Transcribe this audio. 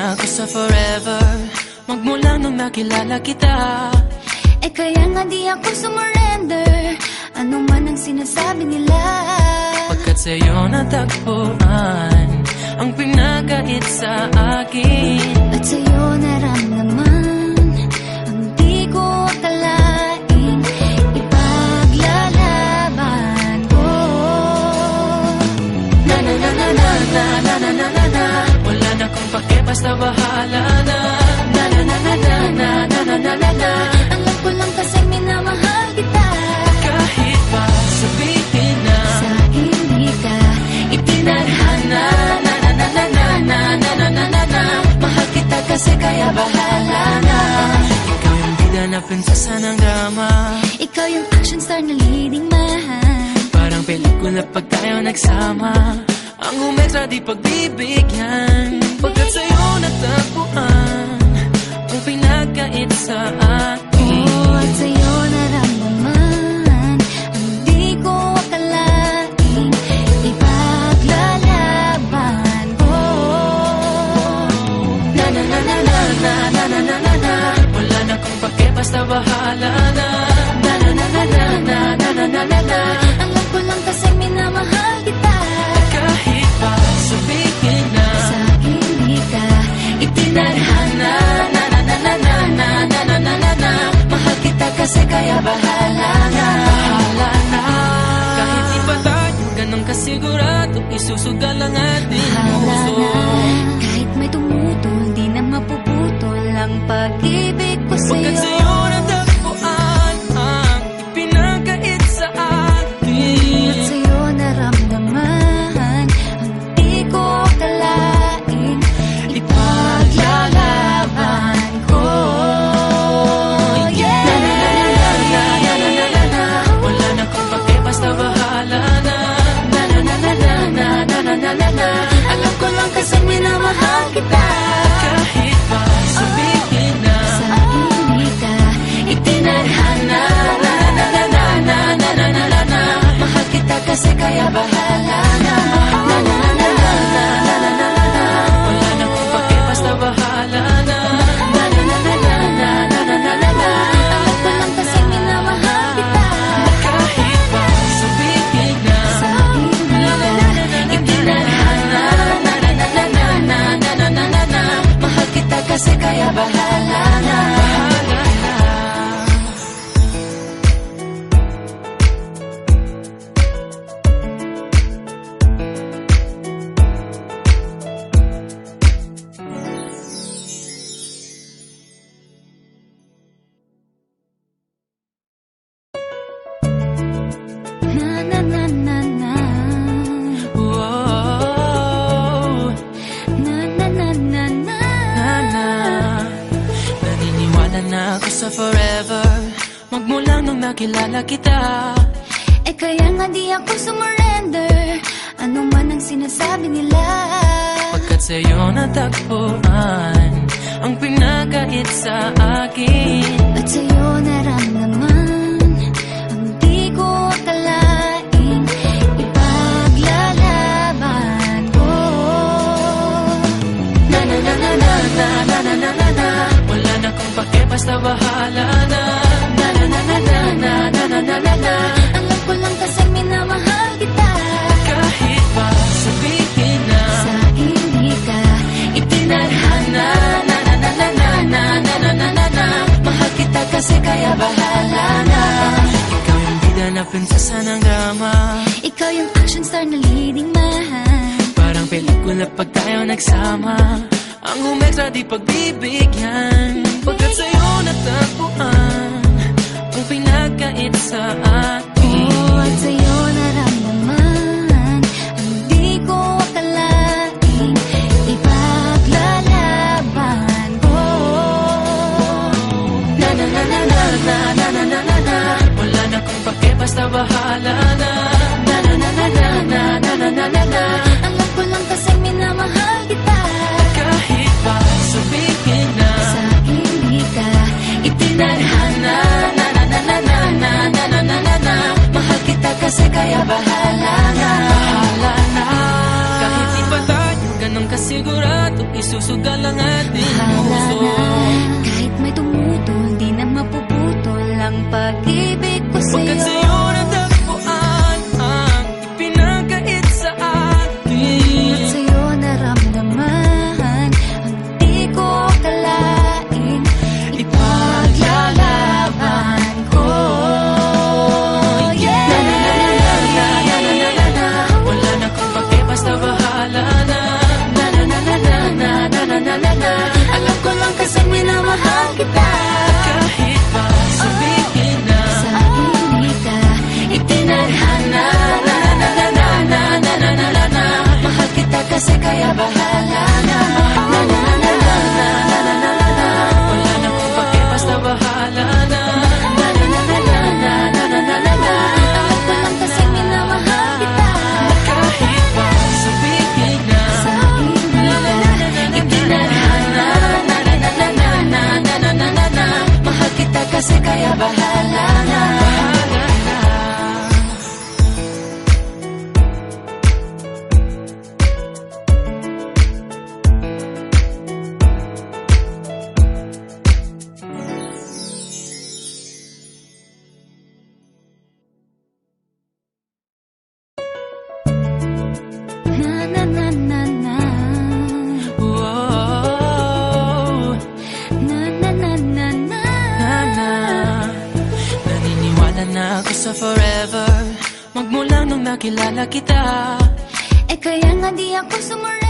na ako sa forever, magmula nung nakilala kita. Eh kaya nga di ako sumurrender, ano man ang sinasabi nila. Pagkat sa'yo natagpuan ang pinagkait sa akin, at sa'yo naramdaman ang di ko akalaing ipaglalaban ko. Na na na na na na na na na na na. Wala na kong pake, basta bahala na. Na na na na na na na na na na na. Alam ko lang kasi minamahal kita, kahit pa sabihin na sa hindi ka itinadhana. Na na na na na na na na na na na. Mahal kita kasi kaya bahala na. Ikaw yung bida na prinsesa ng drama, ikaw yung action star na leading man. parang pelikula pag tayo nagsama, ang umextra di pagbibigyan. Pagkat sa'yo natagpuan ang pinagkait sa akin, At sa'yo naramdaman ang di ko akalaing ipaglalaban ko. na na na na na na na na na na na. Wala na kong pake, basta bahala na. Na na na na na na na na na na na. Alam ko lang kasi minamahal kita, Kahit pa sabihin na sa hindi ka itinadhana. Na na na na na na na na na na na. Mahal kita kasi kaya bahala na. Bahala na. Kahit di pa tayo ganun kasigurado, isusugal ang ating puso. kahit may tumutol, di na mapuputol ang pag-ibig ko Pagkat sa'yo. sa'yo natagpuan ang ipinagkait sa akin, At sa'yo naramdaman ang di ko akalaing ipaglalaban ko. Yeah! wala na kong pake, basta bahala na. Na na na na na na na na na na na. Alam ko lang kasi minamahal kita, Kahit pa sabihin na sa hindi ka itinadhana. Na na na na na na na na na na na. Mahal kita kasi kaya bahala na. Na na na na na na na na na na na. Wala na kong pake, basta bahala na. Na na na na na na na na na na na. Alam ko lang kasi minamahal kita, Kahit pa sabihin na sa hindi ka itinadhana. Na na na na na na na na na na na. Mahal kita kasi kaya bahala na. Bahala na. na na na na na Whoa, na na na na na. na. Naniniwala na ako sa forever, magmula nung nakilala kita. Eh kaya nga di ako sumurrender, ano man ang sinasabi nila. Pagkat sa'yo natagpuan ang pinagkait sa akin, At sa'yo naramdaman ang di ko akalaing ipaglalaban ko. na na na na na na na na na na na. Wala na kong pake, basta bahala na. Na na na na na na na na na na na. Alam ko lang kasi minamahal kita, Kahit pa sabihin na sa hindi ka itinadhana. Na na na na na na na na na na na. Mahal kita kasi kaya bahala na. Ikaw yung bida na prinsesa ng drama, ikaw yung action star na leading man. parang pelikula pag tayo nagsama, ang umextra di pagbibigyan. Pagkat sa'yo natagpuan ang pinagkait sa akin, At sa'yo naramdaman ang di ko akalaing ipaglalaban ko. na na na na na na na na na na na. Wala na kong pake, basta bahala na. Na na na na na na na na na na na. Alam ko lang kasi minamahal kita, Kahit pa sabihin na sa hindi ka itinadhana. Na na na na na na na na na na na. Mahal kita kasi kaya bahala na. Bahala na. Kahit di pa tayo ganun kasigurado, isusugal ang ating Bahala puso. na, kahit may tumutol, di na mapuputol ang pag-ibig ko Pagkat sa'yo. sa'yo natagpuan ang ipinagkait sa akin. At sa'yo naramdaman ang di ko akalain. Ipaglalaban ko. Yeah! Wala na kung pake, basta bahala na. Alam ko lang kasi minamahal kita. Kahit pa sabihin na Sa hindi ka itinadhana. Mahal kita kasi kaya bahala na. wala na kung pake, basta bahala na. Alam ko lang kasi minamahal kita. Kahit pa sabihin na Sa hindi ka itinadhana. Mahal kita kasi kaya bahala na. Na na na na na. Whoa, Na na na na na. na. Naniniwala na ako sa forever, magmula nung nakilala kita. Eh kaya nga di ako sumurender.